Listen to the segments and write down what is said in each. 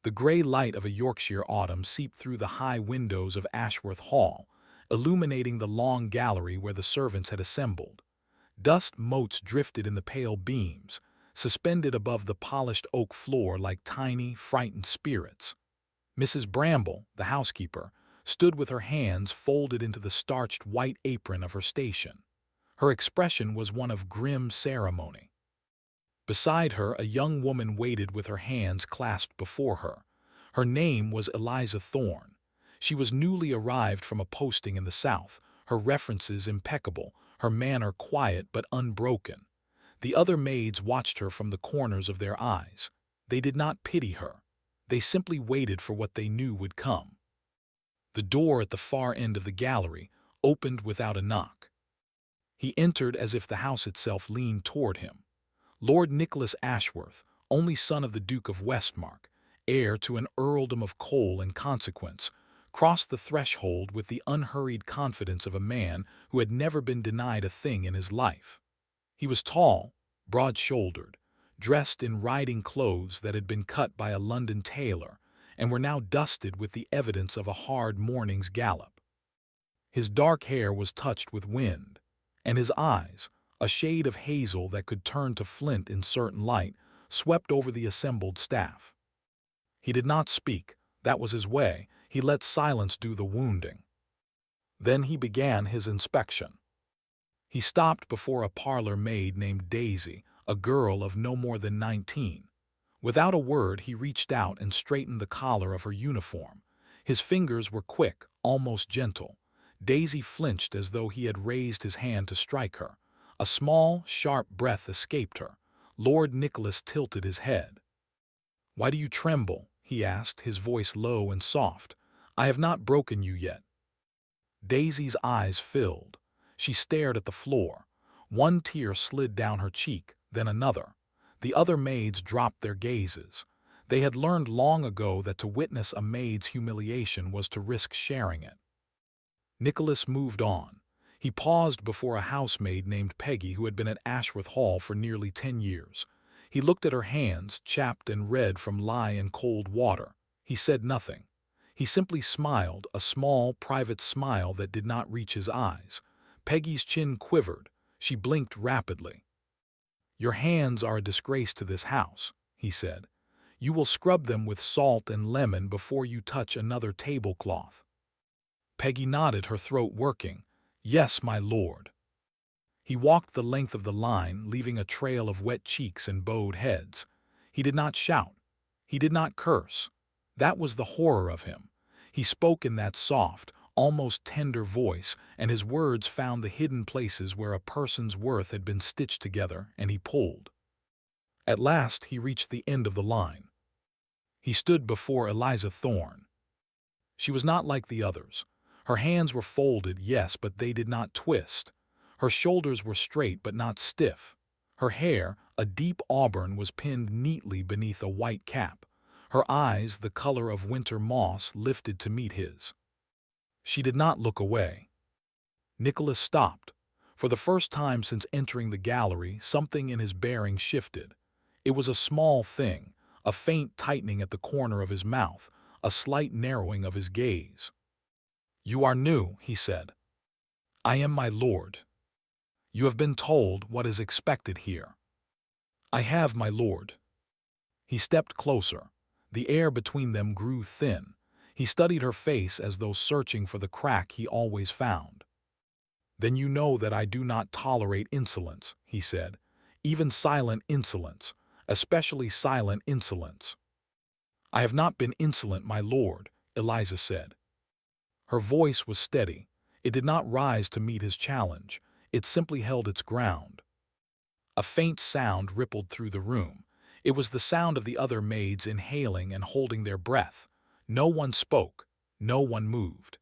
The gray light of a Yorkshire autumn seeped through the high windows of Ashworth Hall, illuminating the long gallery where the servants had assembled. Dust motes drifted in the pale beams, suspended above the polished oak floor like tiny, frightened spirits. Mrs. Bramble, the housekeeper, stood with her hands folded into the starched white apron of her station. Her expression was one of grim ceremony. Beside her, a young woman waited with her hands clasped before her. Her name was Eliza Thorne. She was newly arrived from a posting in the South, her references impeccable, her manner quiet but unbroken. The other maids watched her from the corners of their eyes. They did not pity her. They simply waited for what they knew would come. The door at the far end of the gallery opened without a knock. He entered as if the house itself leaned toward him. Lord Nicholas Ashworth, only son of the Duke of Westmark, heir to an earldom of Cole and consequence, crossed the threshold with the unhurried confidence of a man who had never been denied a thing in his life. He was tall, broad-shouldered, dressed in riding clothes that had been cut by a London tailor and were now dusted with the evidence of a hard morning's gallop. His dark hair was touched with wind, and his eyes, a shade of hazel that could turn to flint in certain light, swept over the assembled staff. He did not speak. That was his way. He let silence do the wounding. Then he began his inspection. He stopped before a parlor maid named Daisy, a girl of no more than 19. Without a word, he reached out and straightened the collar of her uniform. His fingers were quick, almost gentle. Daisy flinched as though he had raised his hand to strike her. A small, sharp breath escaped her. Lord Nicholas tilted his head. "Why do you tremble?" he asked, his voice low and soft. "I have not broken you yet." Daisy's eyes filled. She stared at the floor. One tear slid down her cheek, then another. The other maids dropped their gazes. They had learned long ago that to witness a maid's humiliation was to risk sharing it. Nicholas moved on. He paused before a housemaid named Peggy who had been at Ashworth Hall for nearly 10 years. He looked at her hands, chapped and red from lye and cold water. He said nothing. He simply smiled, a small, private smile that did not reach his eyes. Peggy's chin quivered. She blinked rapidly. "Your hands are a disgrace to this house," he said. "You will scrub them with salt and lemon before you touch another tablecloth." Peggy nodded, her throat working. "Yes, my lord." He walked the length of the line, leaving a trail of wet cheeks and bowed heads. He did not shout. He did not curse. That was the horror of him. He spoke in that soft, almost tender voice, and his words found the hidden places where a person's worth had been stitched together, and he pulled. At last he reached the end of the line. He stood before Eliza Thorne. She was not like the others. Her hands were folded, yes, but they did not twist. Her shoulders were straight but not stiff. Her hair, a deep auburn, was pinned neatly beneath a white cap. Her eyes, the color of winter moss, lifted to meet his. She did not look away. Nicholas stopped. For the first time since entering the gallery, something in his bearing shifted. It was a small thing, a faint tightening at the corner of his mouth, a slight narrowing of his gaze. "You are new," he said. "I am, my lord." "You have been told what is expected here." "I have, my lord." He stepped closer. The air between them grew thin. He studied her face as though searching for the crack he always found. "Then you know that I do not tolerate insolence," he said. "Even silent insolence, especially silent insolence." "I have not been insolent, my lord," Eliza said. Her voice was steady. It did not rise to meet his challenge. It simply held its ground. A faint sound rippled through the room. It was the sound of the other maids inhaling and holding their breath. No one spoke. No one moved.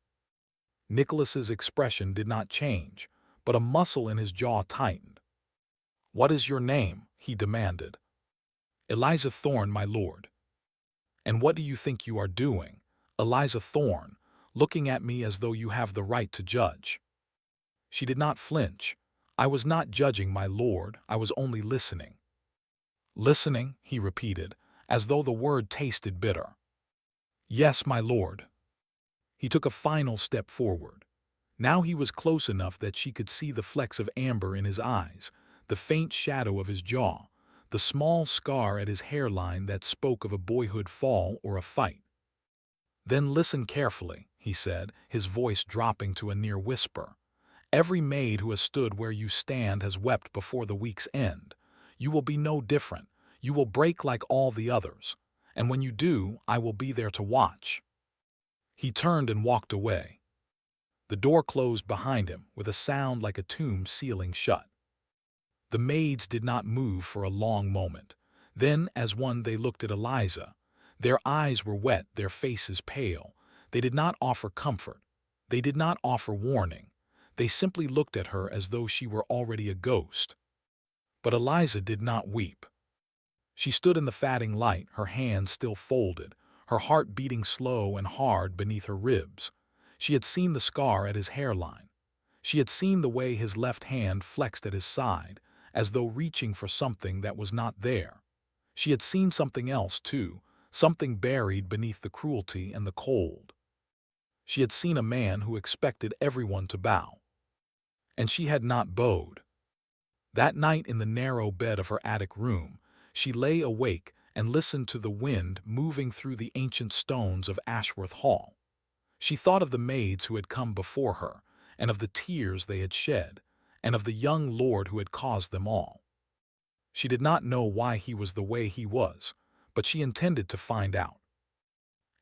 Nicholas's expression did not change, but a muscle in his jaw tightened. "What is your name?" he demanded. "Eliza Thorne, my lord." "And what do you think you are doing?" "Eliza Thorne, looking at me as though you have the right to judge." She did not flinch. "I was not judging, my lord. I was only listening." "Listening," he repeated, as though the word tasted bitter. Yes, my lord. He took a final step forward. Now he was close enough that she could see the flecks of amber in his eyes, the faint shadow of his jaw, the small scar at his hairline that spoke of a boyhood fall or a fight. Then listen carefully, he said, his voice dropping to a near whisper. Every maid who has stood where you stand has wept before the week's end. You will be no different. You will break like all the others. And when you do, I will be there to watch. He turned and walked away. The door closed behind him with a sound like a tomb sealing shut. The maids did not move for a long moment. Then, as one, they looked at Eliza. Their eyes were wet, their faces pale. They did not offer comfort. They did not offer warning. They simply looked at her as though she were already a ghost. But Eliza did not weep. She stood in the fading light, her hands still folded, her heart beating slow and hard beneath her ribs. She had seen the scar at his hairline. She had seen the way his left hand flexed at his side, as though reaching for something that was not there. She had seen something else, too, something buried beneath the cruelty and the cold. She had seen a man who expected everyone to bow. And she had not bowed. That night in the narrow bed of her attic room, she lay awake and listened to the wind moving through the ancient stones of Ashworth Hall. She thought of the maids who had come before her, and of the tears they had shed, and of the young lord who had caused them all. She did not know why he was the way he was, but she intended to find out.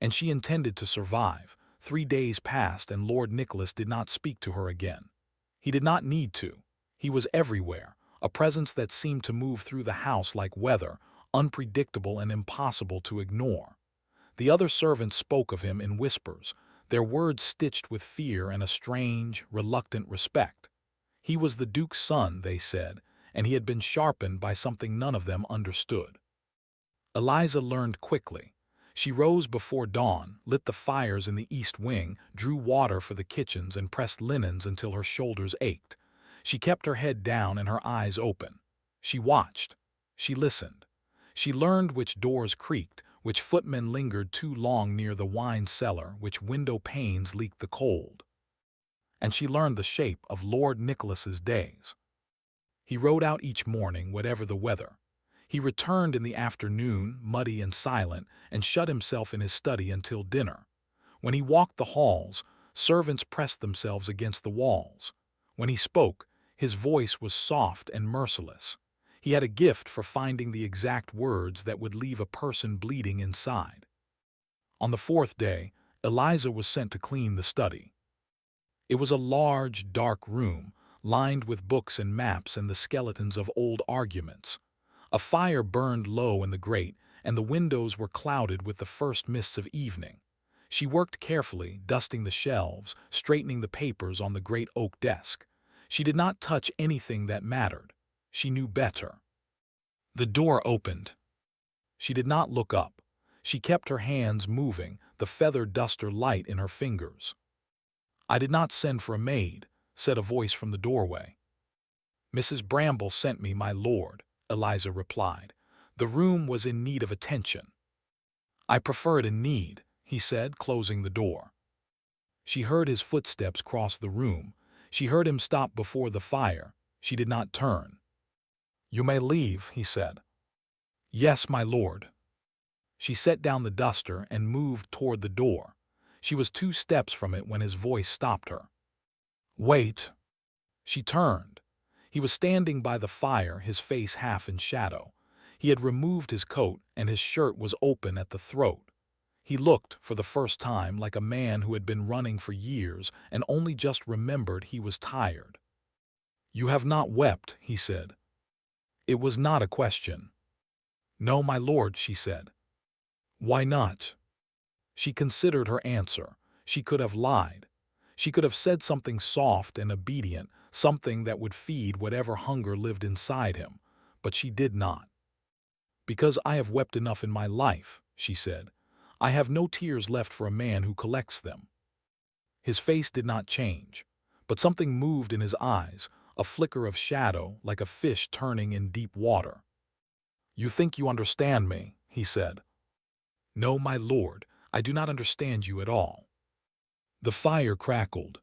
And she intended to survive. 3 days passed and Lord Nicholas did not speak to her again. He did not need to. He was everywhere, a presence that seemed to move through the house like weather, unpredictable and impossible to ignore. The other servants spoke of him in whispers, their words stitched with fear and a strange, reluctant respect. He was the Duke's son, they said, and he had been sharpened by something none of them understood. Eliza learned quickly. She rose before dawn, lit the fires in the east wing, drew water for the kitchens, and pressed linens until her shoulders ached. She kept her head down and her eyes open. She watched. She listened. She learned which doors creaked, which footmen lingered too long near the wine cellar, which window panes leaked the cold. And she learned the shape of Lord Nicholas's days. He rode out each morning, whatever the weather. He returned in the afternoon, muddy and silent, and shut himself in his study until dinner. When he walked the halls, servants pressed themselves against the walls. When he spoke, his voice was soft and merciless. He had a gift for finding the exact words that would leave a person bleeding inside. On the 4th day, Eliza was sent to clean the study. It was a large, dark room, lined with books and maps and the skeletons of old arguments. A fire burned low in the grate, and the windows were clouded with the first mists of evening. She worked carefully, dusting the shelves, straightening the papers on the great oak desk. She did not touch anything that mattered. She knew better. The door opened. She did not look up. She kept her hands moving, the feather duster light in her fingers. "I did not send for a maid," said a voice from the doorway. "Mrs. Bramble sent me, my lord," Eliza replied. The room was in need of attention. "I prefer it in need," he said, closing the door. She heard his footsteps cross the room. She heard him stop before the fire. She did not turn. "You may leave," he said. "Yes, my lord." She set down the duster and moved toward the door. She was 2 steps from it when his voice stopped her. "Wait." She turned. He was standing by the fire, his face half in shadow. He had removed his coat, and his shirt was open at the throat. He looked, for the first time, like a man who had been running for years and only just remembered he was tired. "You have not wept," he said. It was not a question. "No, my lord," she said. "Why not?" She considered her answer. She could have lied. She could have said something soft and obedient, something that would feed whatever hunger lived inside him, but she did not. "Because I have wept enough in my life," she said. "I have no tears left for a man who collects them." His face did not change, but something moved in his eyes, a flicker of shadow like a fish turning in deep water. "You think you understand me," he said. "No, my lord, I do not understand you at all." The fire crackled.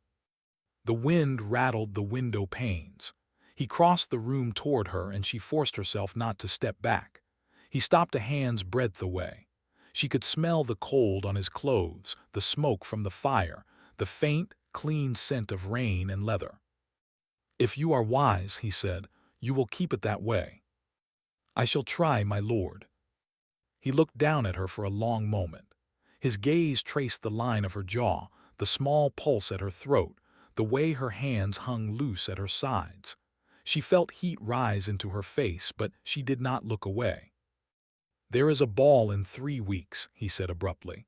The wind rattled the window panes. He crossed the room toward her, and she forced herself not to step back. He stopped a hand's breadth away. She could smell the cold on his clothes, the smoke from the fire, the faint, clean scent of rain and leather. "If you are wise," he said, "you will keep it that way." "I shall try, my lord." He looked down at her for a long moment. His gaze traced the line of her jaw, the small pulse at her throat, the way her hands hung loose at her sides. She felt heat rise into her face, but she did not look away. "There is a ball in 3 weeks," he said abruptly.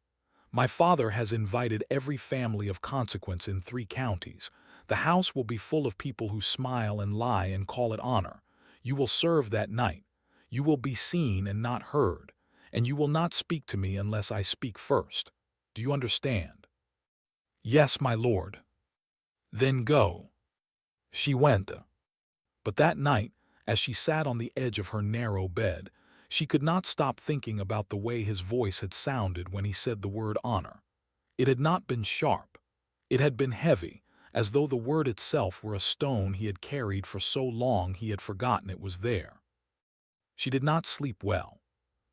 "My father has invited every family of consequence in 3 counties. The house will be full of people who smile and lie and call it honor. You will serve that night. You will be seen and not heard, and you will not speak to me unless I speak first. Do you understand?" "Yes, my lord." "Then go." She went. But that night, as she sat on the edge of her narrow bed, she could not stop thinking about the way his voice had sounded when he said the word honor. It had not been sharp. It had been heavy, as though the word itself were a stone he had carried for so long he had forgotten it was there. She did not sleep well.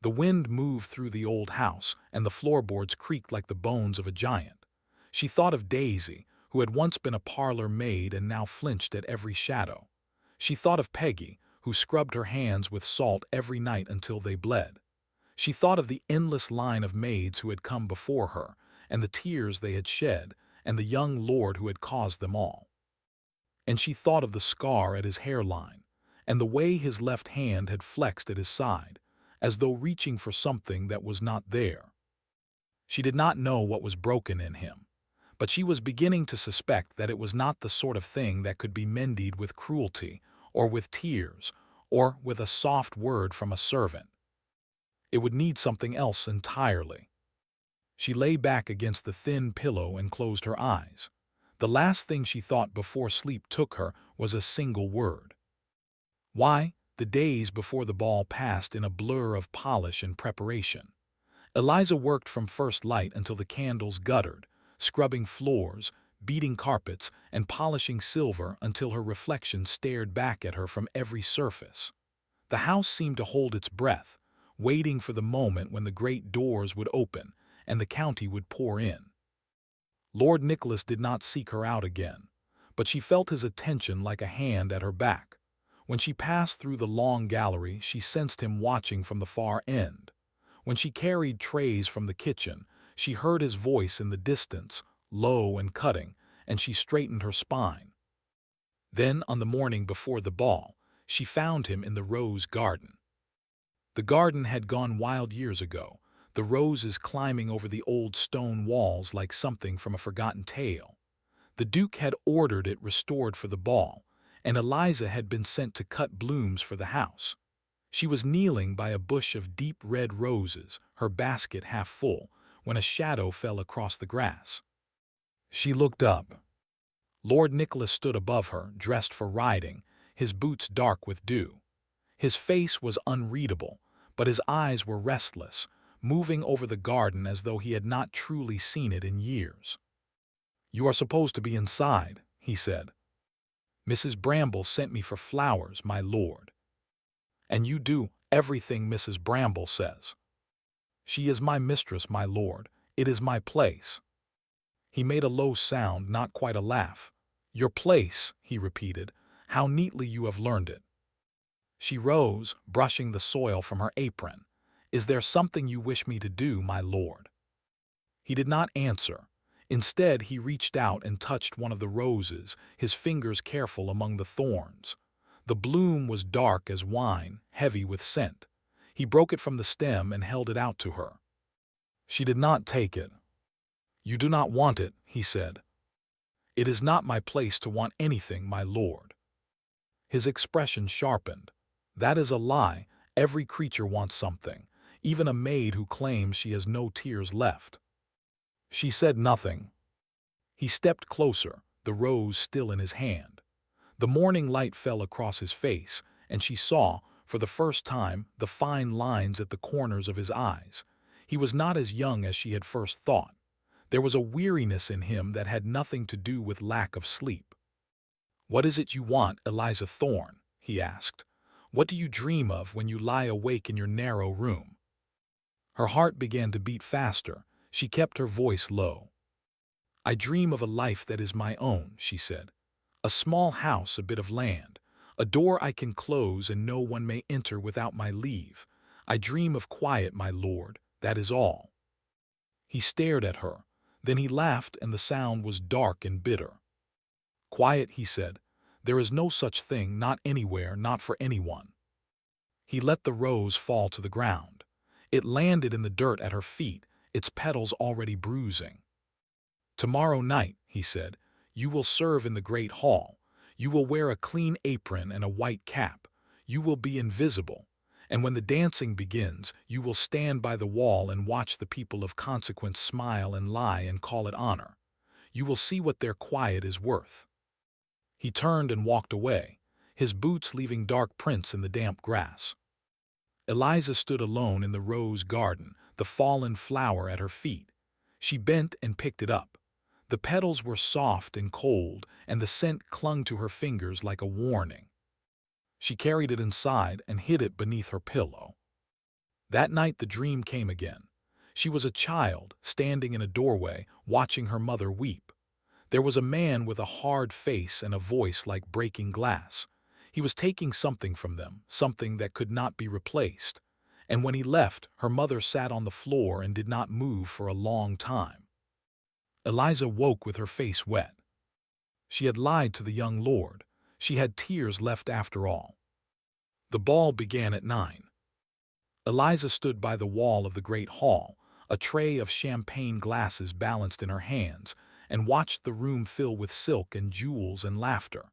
The wind moved through the old house, and the floorboards creaked like the bones of a giant. She thought of Daisy, who had once been a parlor maid and now flinched at every shadow. She thought of Peggy, who scrubbed her hands with salt every night until they bled. She thought of the endless line of maids who had come before her, and the tears they had shed, and the young lord who had caused them all. And she thought of the scar at his hairline, and the way his left hand had flexed at his side, as though reaching for something that was not there. She did not know what was broken in him, but she was beginning to suspect that it was not the sort of thing that could be mended with cruelty, or with tears, or with a soft word from a servant. It would need something else entirely. She lay back against the thin pillow and closed her eyes. The last thing she thought before sleep took her was a single word. Why, the days before the ball passed in a blur of polish and preparation. Eliza worked from first light until the candles guttered, scrubbing floors, beating carpets, and polishing silver until her reflection stared back at her from every surface. The house seemed to hold its breath, waiting for the moment when the great doors would open and the county would pour in. Lord Nicholas did not seek her out again, but she felt his attention like a hand at her back. When she passed through the long gallery, she sensed him watching from the far end. When she carried trays from the kitchen, she heard his voice in the distance, low and cutting, and she straightened her spine. Then, on the morning before the ball, she found him in the rose garden. The garden had gone wild years ago, the roses climbing over the old stone walls like something from a forgotten tale. The Duke had ordered it restored for the ball, and Eliza had been sent to cut blooms for the house. She was kneeling by a bush of deep red roses, her basket half full, when a shadow fell across the grass. She looked up. Lord Nicholas stood above her, dressed for riding, his boots dark with dew. His face was unreadable, but his eyes were restless, moving over the garden as though he had not truly seen it in years. "You are supposed to be inside," he said. "Mrs. Bramble sent me for flowers, my lord." "And you do everything Mrs. Bramble says." "She is my mistress, my lord. It is my place." He made a low sound, not quite a laugh. "Your place," he repeated. "How neatly you have learned it." She rose, brushing the soil from her apron. "Is there something you wish me to do, my lord?" He did not answer. Instead, he reached out and touched one of the roses, his fingers careful among the thorns. The bloom was dark as wine, heavy with scent. He broke it from the stem and held it out to her. She did not take it. "You do not want it," he said. "It is not my place to want anything, my lord." His expression sharpened. "That is a lie. Every creature wants something, even a maid who claims she has no tears left." She said nothing. He stepped closer, the rose still in his hand. The morning light fell across his face, and she saw, for the first time, the fine lines at the corners of his eyes. He was not as young as she had first thought. There was a weariness in him that had nothing to do with lack of sleep. "What is it you want, Eliza Thorne?" he asked. "What do you dream of when you lie awake in your narrow room?" Her heart began to beat faster. She kept her voice low. "I dream of a life that is my own," she said. "A small house, a bit of land, a door I can close and no one may enter without my leave. I dream of quiet, my lord, that is all." He stared at her. Then he laughed, and the sound was dark and bitter. "Quiet," he said. "There is no such thing, not anywhere, not for anyone." He let the rose fall to the ground. It landed in the dirt at her feet, its petals already bruising. "Tomorrow night," he said, "you will serve in the great hall. You will wear a clean apron and a white cap. You will be invisible. And when the dancing begins, you will stand by the wall and watch the people of consequence smile and lie and call it honor. You will see what their quiet is worth." He turned and walked away, his boots leaving dark prints in the damp grass. Eliza stood alone in the rose garden, the fallen flower at her feet. She bent and picked it up. The petals were soft and cold, and the scent clung to her fingers like a warning. She carried it inside and hid it beneath her pillow. That night the dream came again. She was a child, standing in a doorway, watching her mother weep. There was a man with a hard face and a voice like breaking glass. He was taking something from them, something that could not be replaced. And when he left, her mother sat on the floor and did not move for a long time. Eliza woke with her face wet. She had lied to the young lord. She had tears left after all. The ball began at 9. Eliza stood by the wall of the great hall, a tray of champagne glasses balanced in her hands, and watched the room fill with silk and jewels and laughter.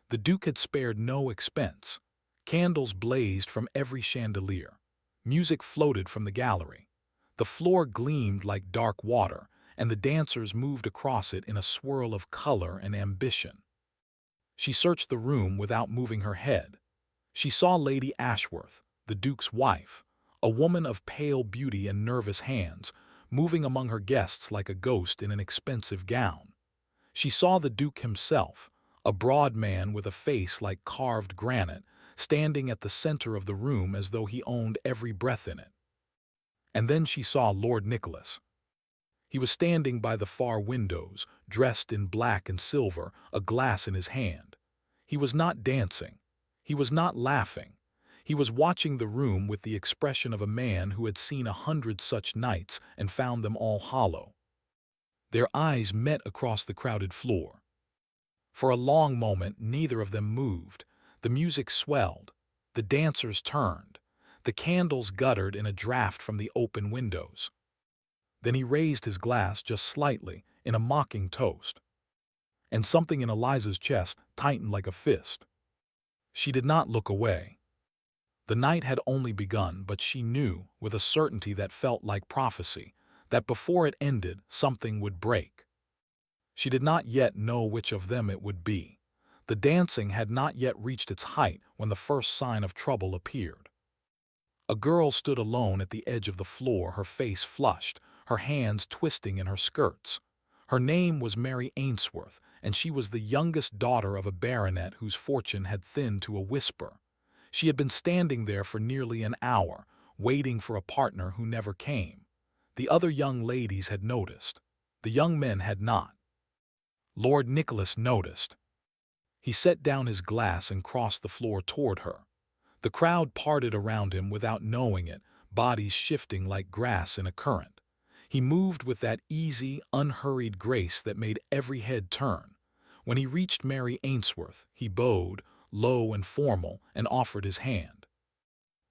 The Duke had spared no expense. Candles blazed from every chandelier. Music floated from the gallery. The floor gleamed like dark water, and the dancers moved across it in a swirl of color and ambition. She searched the room without moving her head. She saw Lady Ashworth, the Duke's wife, a woman of pale beauty and nervous hands, moving among her guests like a ghost in an expensive gown. She saw the Duke himself, a broad man with a face like carved granite, standing at the center of the room as though he owned every breath in it. And then she saw Lord Nicholas. He was standing by the far windows, dressed in black and silver, a glass in his hand. He was not dancing. He was not laughing. He was watching the room with the expression of a man who had seen 100 such nights and found them all hollow. Their eyes met across the crowded floor. For a long moment, neither of them moved. The music swelled. The dancers turned. The candles guttered in a draft from the open windows. Then he raised his glass just slightly, in a mocking toast. And something in Eliza's chest tightened like a fist. She did not look away. The night had only begun, but she knew, with a certainty that felt like prophecy, that before it ended, something would break. She did not yet know which of them it would be. The dancing had not yet reached its height when the first sign of trouble appeared. A girl stood alone at the edge of the floor, her face flushed, her hands twisting in her skirts. Her name was Mary Ainsworth, and she was the youngest daughter of a baronet whose fortune had thinned to a whisper. She had been standing there for nearly an hour, waiting for a partner who never came. The other young ladies had noticed. The young men had not. Lord Nicholas noticed. He set down his glass and crossed the floor toward her. The crowd parted around him without knowing it, bodies shifting like grass in a current. He moved with that easy, unhurried grace that made every head turn. When he reached Mary Ainsworth, he bowed, low and formal, and offered his hand.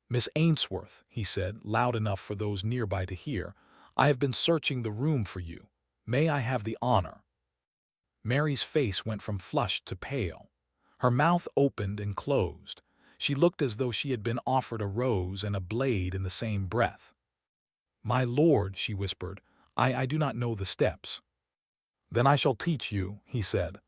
"Miss Ainsworth," he said, loud enough for those nearby to hear, "I have been searching the room for you. May I have the honor?" Mary's face went from flushed to pale. Her mouth opened and closed. She looked as though she had been offered a rose and a blade in the same breath. "My lord," she whispered, I do not know the steps." "Then I shall teach you," he said.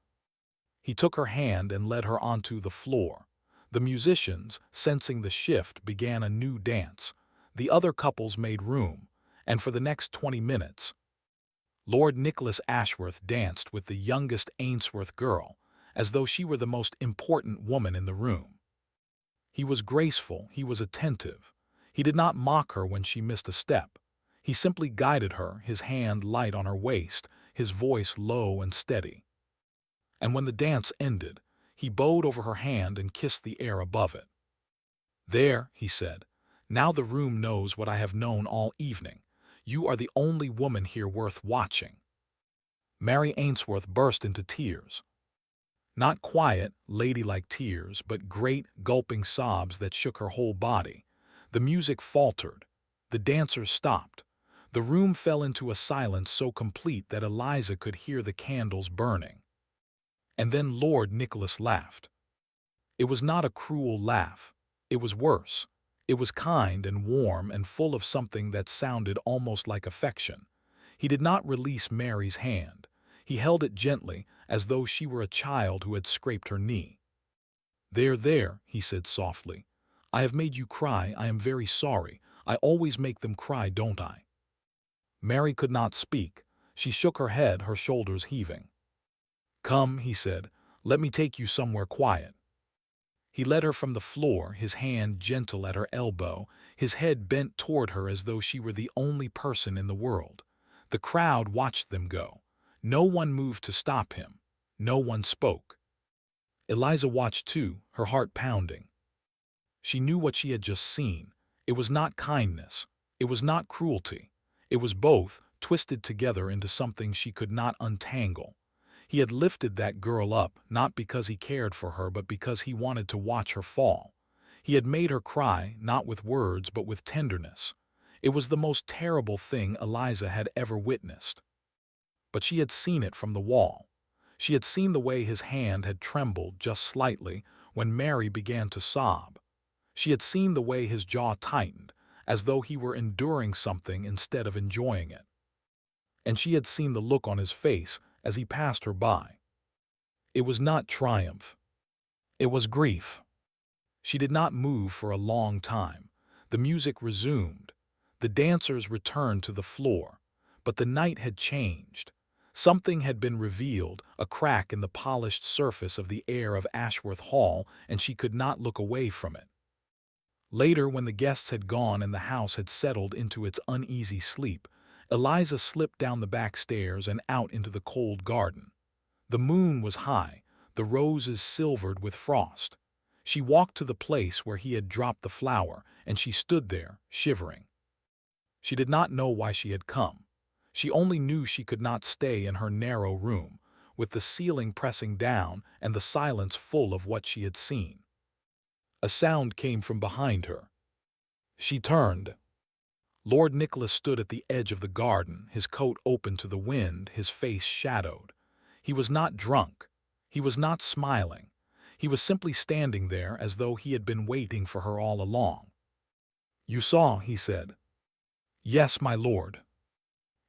He took her hand and led her onto the floor. The musicians, sensing the shift, began a new dance. The other couples made room, and for the next 20 minutes, Lord Nicholas Ashworth danced with the youngest Ainsworth girl, as though she were the most important woman in the room. He was graceful, he was attentive. He did not mock her when she missed a step. He simply guided her, his hand light on her waist, his voice low and steady. And when the dance ended, he bowed over her hand and kissed the air above it. "There," he said, "now the room knows what I have known all evening. You are the only woman here worth watching." Mary Ainsworth burst into tears. Not quiet, ladylike tears, but great, gulping sobs that shook her whole body. The music faltered. The dancers stopped. The room fell into a silence so complete that Eliza could hear the candles burning. And then Lord Nicholas laughed. It was not a cruel laugh. It was worse. It was kind and warm and full of something that sounded almost like affection. He did not release Mary's hand. He held it gently, as though she were a child who had scraped her knee. "There, there," he said softly. "I have made you cry. I am very sorry. I always make them cry, don't I?" Mary could not speak. She shook her head, her shoulders heaving. "Come," he said, "let me take you somewhere quiet." He led her from the floor, his hand gentle at her elbow, his head bent toward her as though she were the only person in the world. The crowd watched them go. No one moved to stop him. No one spoke. Eliza watched too, her heart pounding. She knew what she had just seen. It was not kindness. It was not cruelty. It was both, twisted together into something she could not untangle. He had lifted that girl up, not because he cared for her, but because he wanted to watch her fall. He had made her cry, not with words, but with tenderness. It was the most terrible thing Eliza had ever witnessed. But she had seen it from the wall. She had seen the way his hand had trembled just slightly when Mary began to sob. She had seen the way his jaw tightened, as though he were enduring something instead of enjoying it. And she had seen the look on his face as he passed her by. It was not triumph. It was grief. She did not move for a long time. The music resumed. The dancers returned to the floor. But the night had changed. Something had been revealed, a crack in the polished surface of the air of Ashworth Hall, and she could not look away from it. Later, when the guests had gone and the house had settled into its uneasy sleep, Eliza slipped down the back stairs and out into the cold garden. The moon was high, the roses silvered with frost. She walked to the place where he had dropped the flower, and she stood there, shivering. She did not know why she had come. She only knew she could not stay in her narrow room, with the ceiling pressing down and the silence full of what she had seen. A sound came from behind her. She turned. Lord Nicholas stood at the edge of the garden, his coat open to the wind, his face shadowed. He was not drunk. He was not smiling. He was simply standing there as though he had been waiting for her all along. "You saw," he said. "Yes, my lord."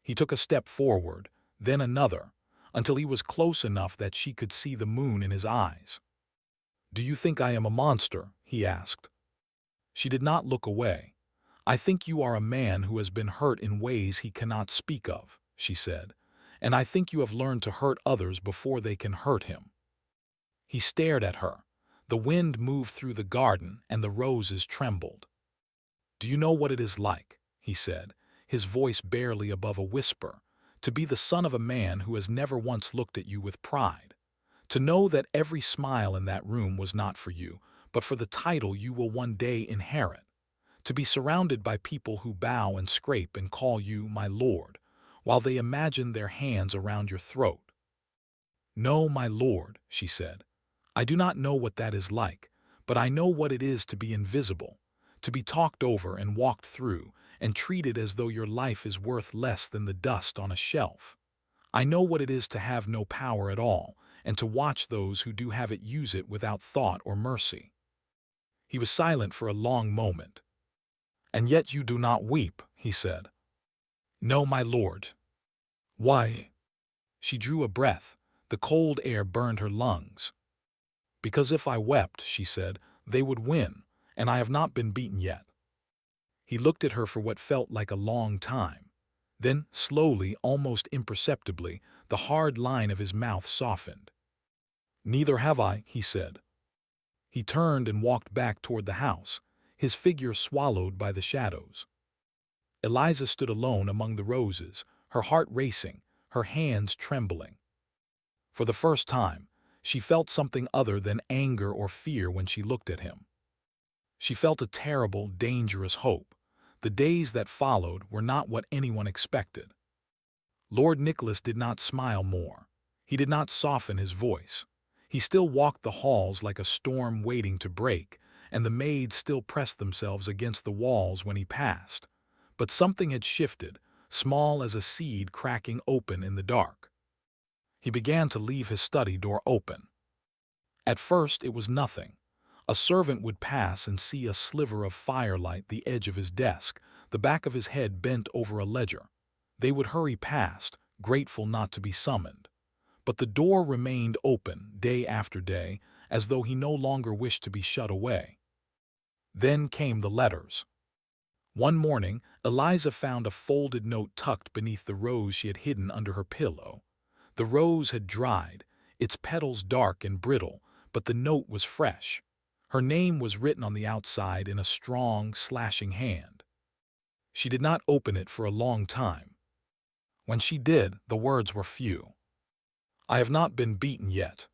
He took a step forward, then another, until he was close enough that she could see the moon in his eyes. "Do you think I am a monster?" he asked. She did not look away. "I think you are a man who has been hurt in ways he cannot speak of," she said, "and I think you have learned to hurt others before they can hurt him." He stared at her. The wind moved through the garden and the roses trembled. "Do you know what it is like," he said, his voice barely above a whisper, "to be the son of a man who has never once looked at you with pride? To know that every smile in that room was not for you, but for the title you will one day inherit? To be surrounded by people who bow and scrape and call you my lord, while they imagine their hands around your throat?" "No, my lord," she said. "I do not know what that is like, but I know what it is to be invisible, to be talked over and walked through, and treated as though your life is worth less than the dust on a shelf. I know what it is to have no power at all, and to watch those who do have it use it without thought or mercy." He was silent for a long moment. "And yet you do not weep," he said. "No, my lord." "Why?" She drew a breath. The cold air burned her lungs. "Because if I wept," she said, "they would win, and I have not been beaten yet." He looked at her for what felt like a long time. Then, slowly, almost imperceptibly, the hard line of his mouth softened. "Neither have I," he said. He turned and walked back toward the house, his figure swallowed by the shadows. Eliza stood alone among the roses, her heart racing, her hands trembling. For the first time, she felt something other than anger or fear when she looked at him. She felt a terrible, dangerous hope. The days that followed were not what anyone expected. Lord Nicholas did not smile more. He did not soften his voice. He still walked the halls like a storm waiting to break, and the maids still pressed themselves against the walls when he passed. But something had shifted, small as a seed cracking open in the dark. He began to leave his study door open. At first it was nothing. A servant would pass and see a sliver of firelight the edge of his desk, the back of his head bent over a ledger. They would hurry past, grateful not to be summoned. But the door remained open day after day, as though he no longer wished to be shut away. Then came the letters. One morning, Eliza found a folded note tucked beneath the rose she had hidden under her pillow. The rose had dried, its petals dark and brittle, but the note was fresh. Her name was written on the outside in a strong, slashing hand. She did not open it for a long time. When she did, the words were few. "I have not been beaten yet."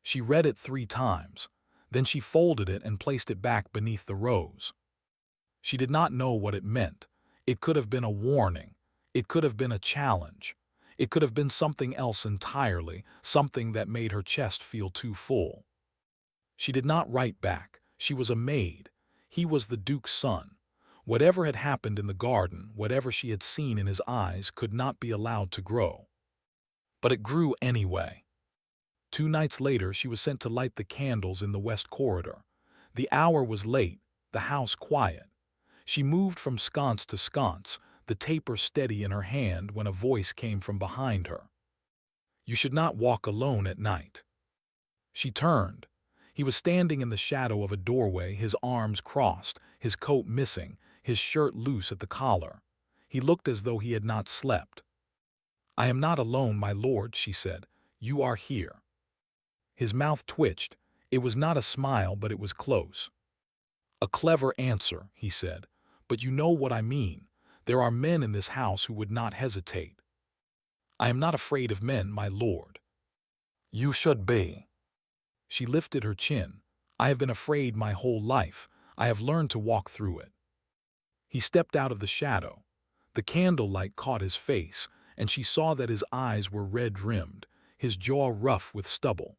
She read it 3 times. Then she folded it and placed it back beneath the rose. She did not know what it meant. It could have been a warning. It could have been a challenge. It could have been something else entirely, something that made her chest feel too full. She did not write back. She was a maid. He was the Duke's son. Whatever had happened in the garden, whatever she had seen in his eyes, could not be allowed to grow. But it grew anyway. 2 nights later, she was sent to light the candles in the west corridor. The hour was late, the house quiet. She moved from sconce to sconce, the taper steady in her hand, when a voice came from behind her. "You should not walk alone at night." She turned. He was standing in the shadow of a doorway, his arms crossed, his coat missing, his shirt loose at the collar. He looked as though he had not slept. "I am not alone, my lord," she said. "You are here." His mouth twitched. It was not a smile, but it was close. "A clever answer," he said. "But you know what I mean. There are men in this house who would not hesitate." "I am not afraid of men, my lord." "You should be." She lifted her chin. "I have been afraid my whole life. I have learned to walk through it." He stepped out of the shadow. The candlelight caught his face, and she saw that his eyes were red-rimmed, his jaw rough with stubble.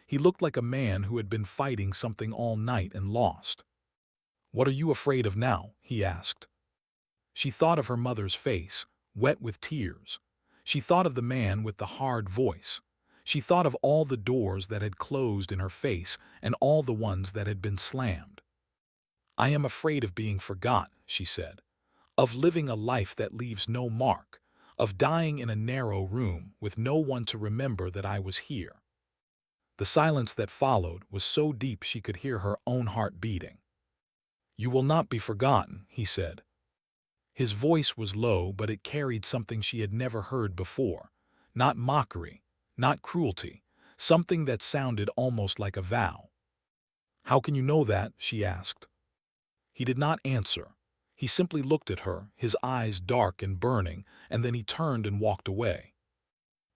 He looked like a man who had been fighting something all night and lost. "What are you afraid of now?" he asked. She thought of her mother's face, wet with tears. She thought of the man with the hard voice. She thought of all the doors that had closed in her face and all the ones that had been slammed. "I am afraid of being forgotten," she said, "of living a life that leaves no mark, of dying in a narrow room with no one to remember that I was here." The silence that followed was so deep she could hear her own heart beating. "You will not be forgotten," he said. His voice was low, but it carried something she had never heard before. Not mockery, not cruelty, something that sounded almost like a vow. "How can you know that?" she asked. He did not answer. He simply looked at her, his eyes dark and burning, and then he turned and walked away.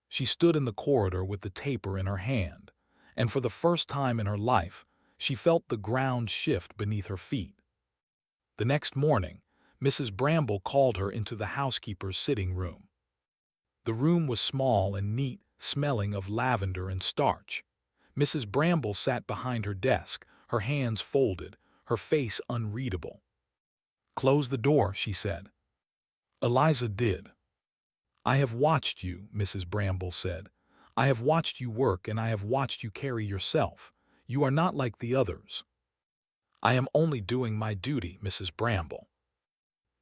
She stood in the corridor with the taper in her hand, and for the first time in her life, she felt the ground shift beneath her feet. The next morning, Mrs. Bramble called her into the housekeeper's sitting room. The room was small and neat, smelling of lavender and starch. Mrs. Bramble sat behind her desk, her hands folded, her face unreadable. "Close the door," she said. Eliza did. "I have watched you," Mrs. Bramble said. "I have watched you work, and I have watched you carry yourself. You are not like the others." "I am only doing my duty, Mrs. Bramble."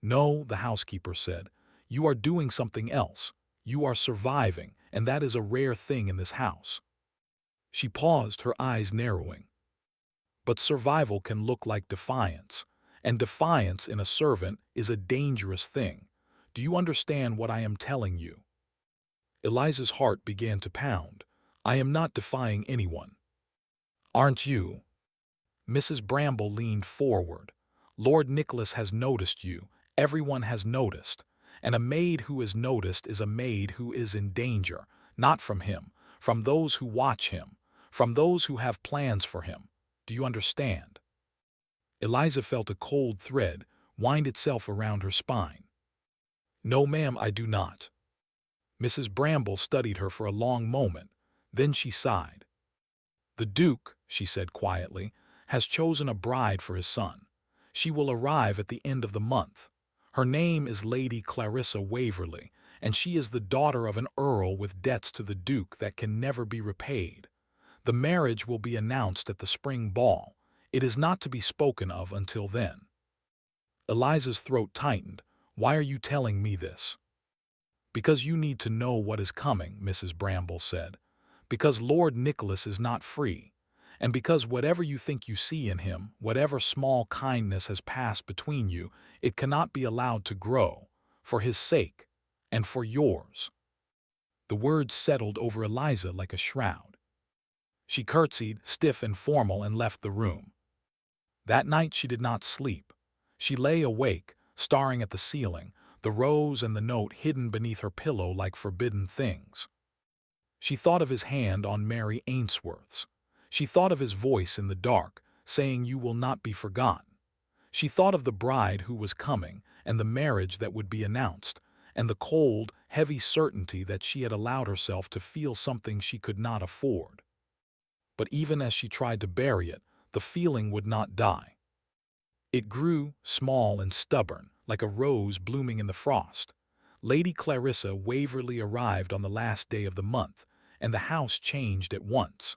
"No," the housekeeper said. "You are doing something else. You are surviving, and that is a rare thing in this house." She paused, her eyes narrowing. "But survival can look like defiance, And defiance in a servant is a dangerous thing. Do you understand what I am telling you?" Eliza's heart began to pound. "I am not defying anyone." "Aren't you?" Mrs. Bramble leaned forward. "Lord Nicholas has noticed you. Everyone has noticed. And a maid who is noticed is a maid who is in danger, not from him, from those who watch him, from those who have plans for him. Do you understand?" Eliza felt a cold thread wind itself around her spine. "No, ma'am, I do not." Mrs. Bramble studied her for a long moment. Then she sighed. "The Duke," she said quietly, "has chosen a bride for his son. She will arrive at the end of the month. Her name is Lady Clarissa Waverley, and she is the daughter of an earl with debts to the Duke that can never be repaid. The marriage will be announced at the spring ball. It is not to be spoken of until then." Eliza's throat tightened. "Why are you telling me this?" "Because you need to know what is coming," Mrs. Bramble said. "Because Lord Nicholas is not free. And because whatever you think you see in him, whatever small kindness has passed between you, it cannot be allowed to grow, for his sake, and for yours." The words settled over Eliza like a shroud. She curtsied, stiff and formal, and left the room. That night she did not sleep. She lay awake, staring at the ceiling, the rose and the note hidden beneath her pillow like forbidden things. She thought of his hand on Mary Ainsworth's. She thought of his voice in the dark, saying, "You will not be forgotten." She thought of the bride who was coming, and the marriage that would be announced, and the cold, heavy certainty that she had allowed herself to feel something she could not afford. But even as she tried to bury it, the feeling would not die. It grew, small and stubborn, like a rose blooming in the frost. Lady Clarissa Waverley arrived on the last day of the month, and the house changed at once.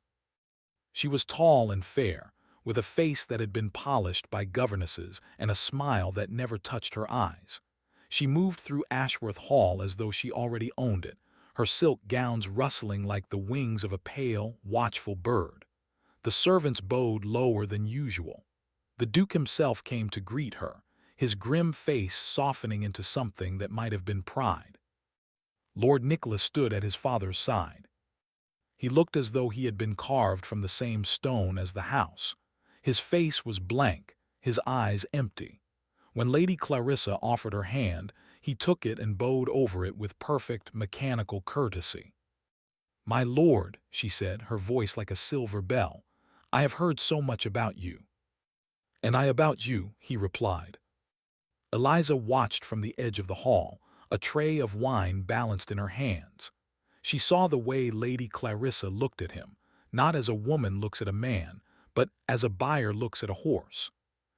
She was tall and fair, with a face that had been polished by governesses and a smile that never touched her eyes. She moved through Ashworth Hall as though she already owned it, her silk gowns rustling like the wings of a pale, watchful bird. The servants bowed lower than usual. The Duke himself came to greet her, his grim face softening into something that might have been pride. Lord Nicholas stood at his father's side. He looked as though he had been carved from the same stone as the house. His face was blank, his eyes empty. When Lady Clarissa offered her hand, he took it and bowed over it with perfect, mechanical courtesy. "My lord," she said, her voice like a silver bell, "I have heard so much about you." "And I about you," he replied. Eliza watched from the edge of the hall, a tray of wine balanced in her hands. She saw the way Lady Clarissa looked at him, not as a woman looks at a man, but as a buyer looks at a horse.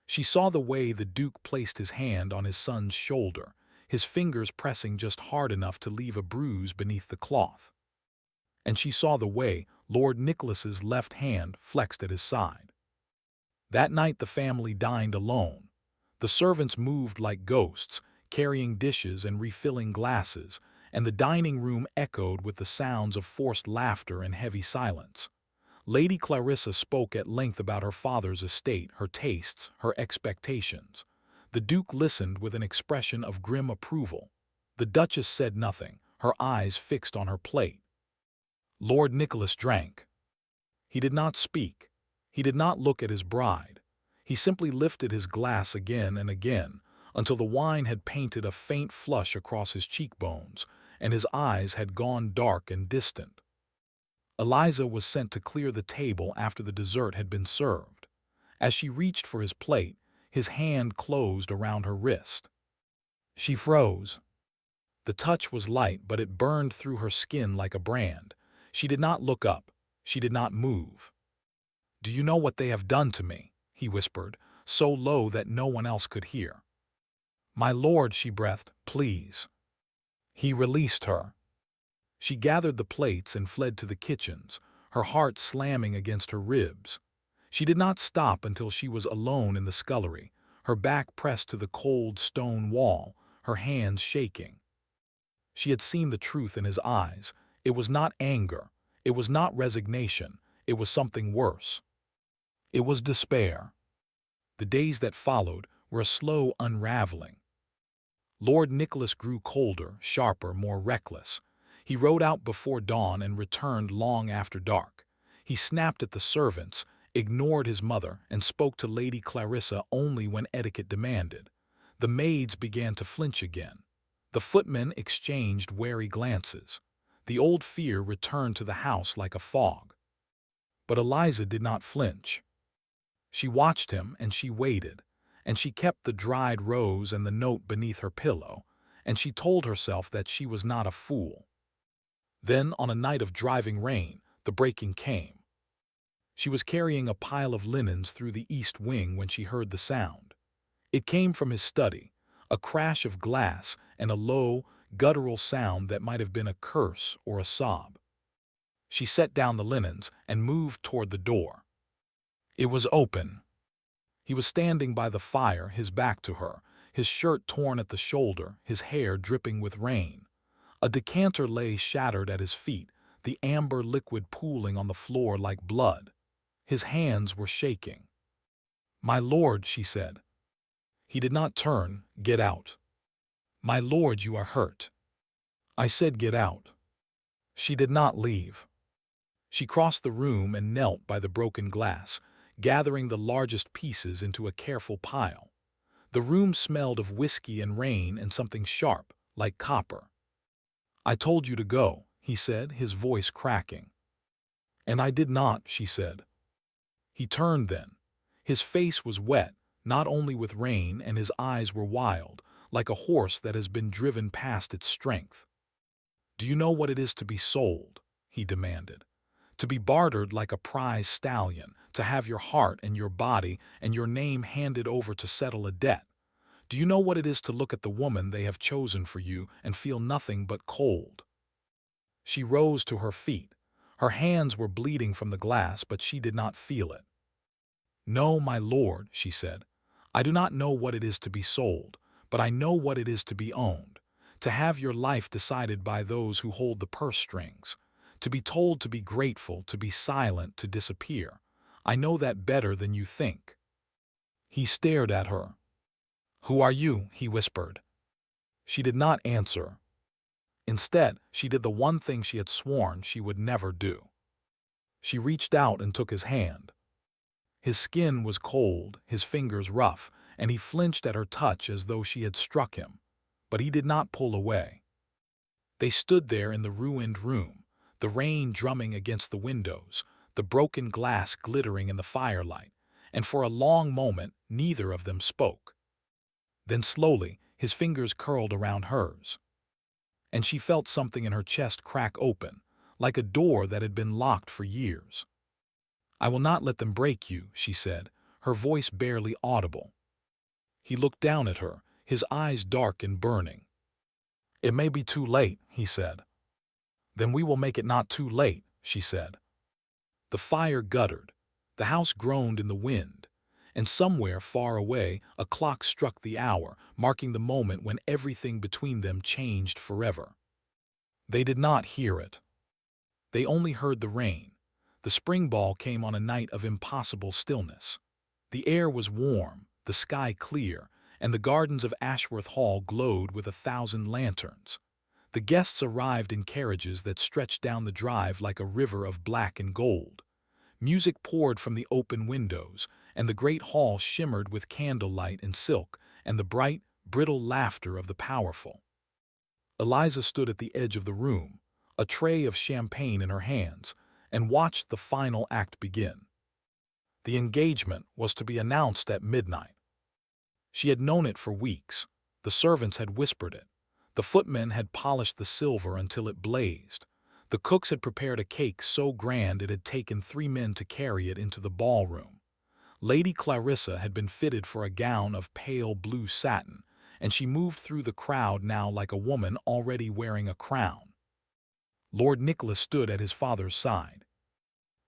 She saw the way the Duke placed his hand on his son's shoulder, his fingers pressing just hard enough to leave a bruise beneath the cloth. And she saw the way Lord Nicholas's left hand flexed at his side. That night the family dined alone. The servants moved like ghosts, carrying dishes and refilling glasses, and the dining room echoed with the sounds of forced laughter and heavy silence. Lady Clarissa spoke at length about her father's estate, her tastes, her expectations. The Duke listened with an expression of grim approval. The Duchess said nothing, her eyes fixed on her plate. Lord Nicholas drank. He did not speak. He did not look at his bride. He simply lifted his glass again and again, until the wine had painted a faint flush across his cheekbones, and his eyes had gone dark and distant. Eliza was sent to clear the table after the dessert had been served. As she reached for his plate, his hand closed around her wrist. She froze. The touch was light, but it burned through her skin like a brand. She did not look up. She did not move. "Do you know what they have done to me?" he whispered, so low that no one else could hear. "My lord," she breathed, "please." He released her. She gathered the plates and fled to the kitchens, her heart slamming against her ribs. She did not stop until she was alone in the scullery, her back pressed to the cold stone wall, her hands shaking. She had seen the truth in his eyes. It was not anger. It was not resignation. It was something worse. It was despair. The days that followed were a slow unraveling. Lord Nicholas grew colder, sharper, more reckless. He rode out before dawn and returned long after dark. He snapped at the servants, ignored his mother, and spoke to Lady Clarissa only when etiquette demanded. The maids began to flinch again. The footmen exchanged wary glances. The old fear returned to the house like a fog. But Eliza did not flinch. She watched him and she waited, and she kept the dried rose and the note beneath her pillow, and she told herself that she was not a fool. Then, on a night of driving rain, the breaking came. She was carrying a pile of linens through the east wing when she heard the sound. It came from his study, a crash of glass and a low, guttural sound that might have been a curse or a sob. She set down the linens and moved toward the door. It was open. He was standing by the fire, his back to her, his shirt torn at the shoulder, his hair dripping with rain. A decanter lay shattered at his feet, the amber liquid pooling on the floor like blood. His hands were shaking. "My lord," she said. He did not turn. "Get out." "My lord, you are hurt." "I said get out." She did not leave. She crossed the room and knelt by the broken glass, gathering the largest pieces into a careful pile. The room smelled of whiskey and rain and something sharp, like copper. "I told you to go," he said, his voice cracking. "And I did not," she said. He turned then. His face was wet, not only with rain, and his eyes were wild, like a horse that has been driven past its strength. "Do you know what it is to be sold?" he demanded. "To be bartered like a prize stallion, to have your heart and your body and your name handed over to settle a debt? Do you know what it is to look at the woman they have chosen for you and feel nothing but cold?" She rose to her feet. Her hands were bleeding from the glass, but she did not feel it. "No, my lord," she said. "I do not know what it is to be sold, but I know what it is to be owned, to have your life decided by those who hold the purse strings, to be told to be grateful, to be silent, to disappear. I know that better than you think." He stared at her. "Who are you?" he whispered. She did not answer. Instead, she did the one thing she had sworn she would never do. She reached out and took his hand. His skin was cold, his fingers rough, and he flinched at her touch as though she had struck him. But he did not pull away. They stood there in the ruined room, the rain drumming against the windows, the broken glass glittering in the firelight, and for a long moment neither of them spoke. Then slowly his fingers curled around hers, and she felt something in her chest crack open, like a door that had been locked for years. "I will not let them break you," she said, her voice barely audible. He looked down at her, his eyes dark and burning. "It may be too late," he said. "Then we will make it not too late," she said. The fire guttered. The house groaned in the wind. And somewhere far away, a clock struck the hour, marking the moment when everything between them changed forever. They did not hear it. They only heard the rain. The spring ball came on a night of impossible stillness. The air was warm, the sky clear, and the gardens of Ashworth Hall glowed with 1,000 lanterns. The guests arrived in carriages that stretched down the drive like a river of black and gold. Music poured from the open windows, and the great hall shimmered with candlelight and silk and the bright, brittle laughter of the powerful. Eliza stood at the edge of the room, a tray of champagne in her hands, and watched the final act begin. The engagement was to be announced at midnight. She had known it for weeks. The servants had whispered it. The footmen had polished the silver until it blazed. The cooks had prepared a cake so grand it had taken 3 men to carry it into the ballroom. Lady Clarissa had been fitted for a gown of pale blue satin, and she moved through the crowd now like a woman already wearing a crown. Lord Nicholas stood at his father's side.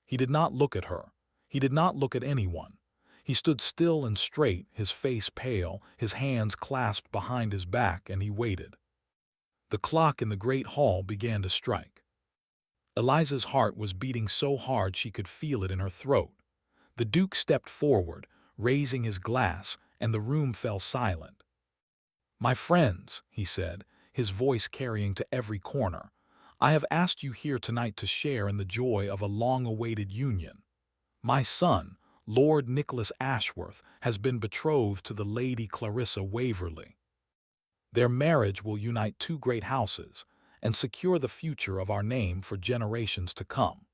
He did not look at her. He did not look at anyone. He stood still and straight, his face pale, his hands clasped behind his back, and he waited. The clock in the great hall began to strike. Eliza's heart was beating so hard she could feel it in her throat. The Duke stepped forward, raising his glass, and the room fell silent. "My friends," he said, his voice carrying to every corner, "I have asked you here tonight to share in the joy of a long-awaited union. My son, Lord Nicholas Ashworth, has been betrothed to the Lady Clarissa Waverley. Their marriage will unite two great houses and secure the future of our name for generations to come."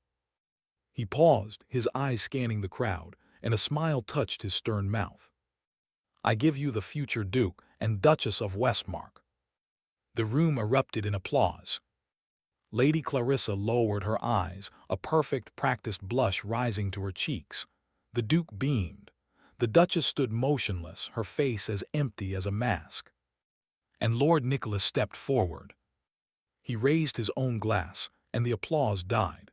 He paused, his eyes scanning the crowd, and a smile touched his stern mouth. "I give you the future Duke and Duchess of Westmark." The room erupted in applause. Lady Clarissa lowered her eyes, a perfect practiced blush rising to her cheeks. The Duke beamed. The Duchess stood motionless, her face as empty as a mask. And Lord Nicholas stepped forward. He raised his own glass, and the applause died.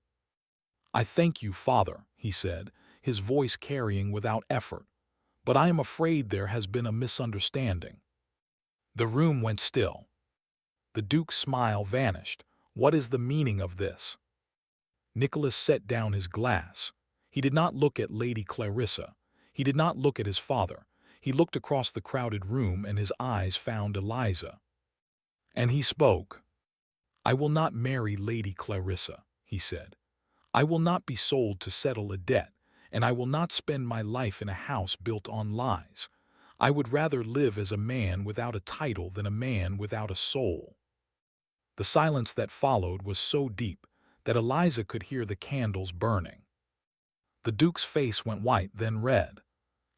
"I thank you, Father," he said, his voice carrying without effort, "but I am afraid there has been a misunderstanding." The room went still. The Duke's smile vanished. "What is the meaning of this?" Nicholas set down his glass. He did not look at Lady Clarissa. He did not look at his father. He looked across the crowded room, and his eyes found Eliza. And he spoke. "I will not marry Lady Clarissa," he said. "I will not be sold to settle a debt, and I will not spend my life in a house built on lies. I would rather live as a man without a title than a man without a soul." The silence that followed was so deep that Eliza could hear the candles burning. The Duke's face went white, then red.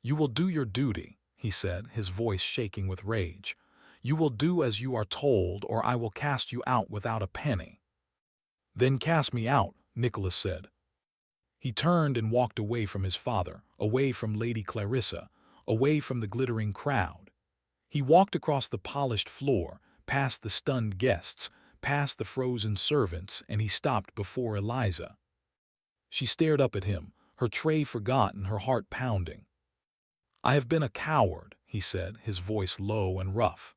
"You will do your duty," he said, his voice shaking with rage. "You will do as you are told, or I will cast you out without a penny." "Then cast me out," Nicholas said. He turned and walked away from his father, away from Lady Clarissa, away from the glittering crowd. He walked across the polished floor, past the stunned guests, past the frozen servants, and he stopped before Eliza. She stared up at him, her tray forgotten, her heart pounding. "I have been a coward," he said, his voice low and rough.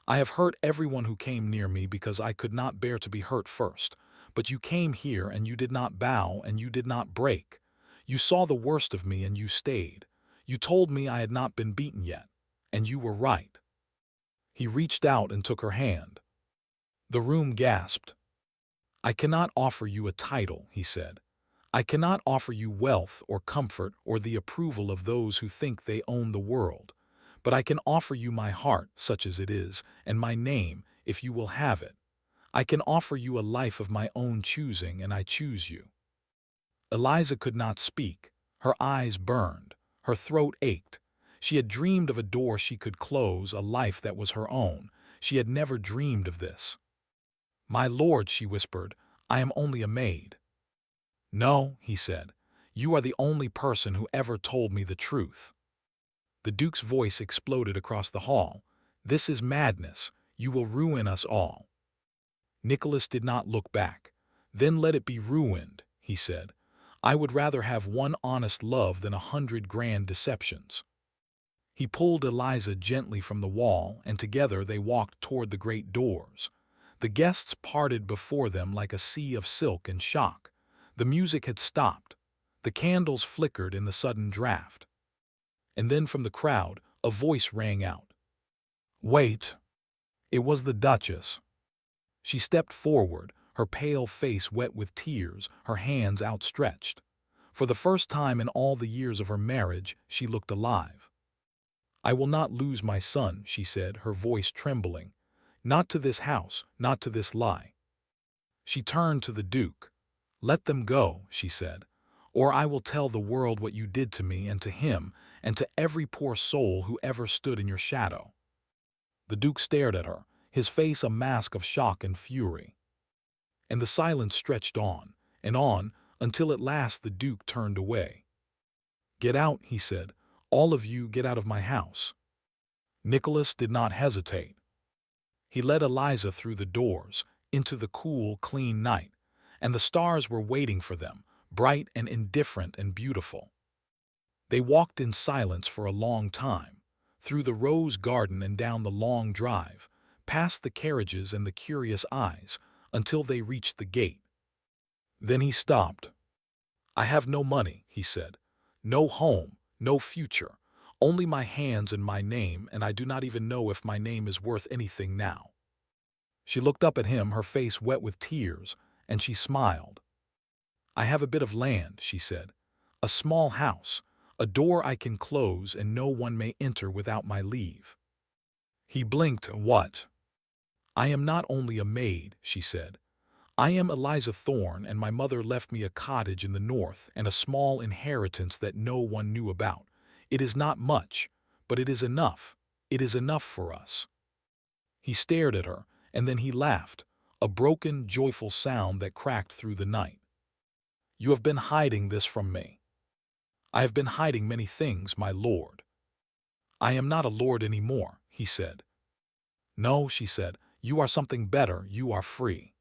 "I have hurt everyone who came near me because I could not bear to be hurt first. But you came here and you did not bow and you did not break. You saw the worst of me and you stayed. You told me I had not been beaten yet, and you were right." He reached out and took her hand. The room gasped. "I cannot offer you a title," he said. "I cannot offer you wealth or comfort or the approval of those who think they own the world. But I can offer you my heart, such as it is, and my name, if you will have it. I can offer you a life of my own choosing, and I choose you." Eliza could not speak. Her eyes burned. Her throat ached. She had dreamed of a door she could close, a life that was her own. She had never dreamed of this. "My lord," she whispered, "I am only a maid." "No," he said, "you are the only person who ever told me the truth." The Duke's voice exploded across the hall. "This is madness. You will ruin us all." Nicholas did not look back. "Then let it be ruined," he said. "I would rather have one honest love than 100 grand deceptions." He pulled Eliza gently from the wall, and together they walked toward the great doors. The guests parted before them like a sea of silk and shock. The music had stopped. The candles flickered in the sudden draft. And then from the crowd, a voice rang out. "Wait!" It was the Duchess. She stepped forward, her pale face wet with tears, her hands outstretched. For the first time in all the years of her marriage, she looked alive. "I will not lose my son," she said, her voice trembling. "Not to this house, not to this lie." She turned to the Duke. "Let them go," she said, "or I will tell the world what you did to me and to him and to every poor soul who ever stood in your shadow." The Duke stared at her, his face a mask of shock and fury. And the silence stretched on, until at last the Duke turned away. "Get out," he said. "All of you get out of my house." Nicholas did not hesitate. He led Eliza through the doors, into the cool, clean night, and the stars were waiting for them, bright and indifferent and beautiful. They walked in silence for a long time, through the rose garden and down the long drive, past the carriages and the curious eyes, until they reached the gate. Then he stopped. "I have no money," he said. "No home, no future. Only my hands and my name, and I do not even know if my name is worth anything now." She looked up at him, her face wet with tears, and she smiled. "I have a bit of land," she said. "A small house, a door I can close and no one may enter without my leave." He blinked. "What?" "I am not only a maid," she said. "I am Eliza Thorne, and my mother left me a cottage in the north and a small inheritance that no one knew about. It is not much, but it is enough. It is enough for us." He stared at her, and then he laughed, a broken, joyful sound that cracked through the night. "You have been hiding this from me." "I have been hiding many things, my lord." "I am not a lord any more," he said. "No," she said, "you are something better. You are free."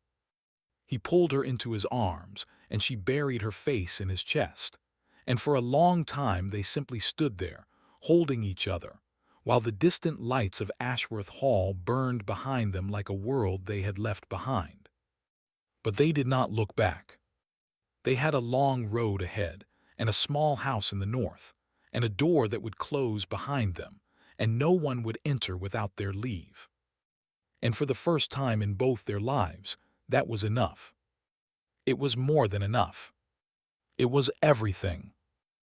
He pulled her into his arms, and she buried her face in his chest. And for a long time they simply stood there, holding each other, while the distant lights of Ashworth Hall burned behind them like a world they had left behind. But they did not look back. They had a long road ahead, and a small house in the north, and a door that would close behind them, and no one would enter without their leave. And for the first time in both their lives, that was enough. It was more than enough. It was everything.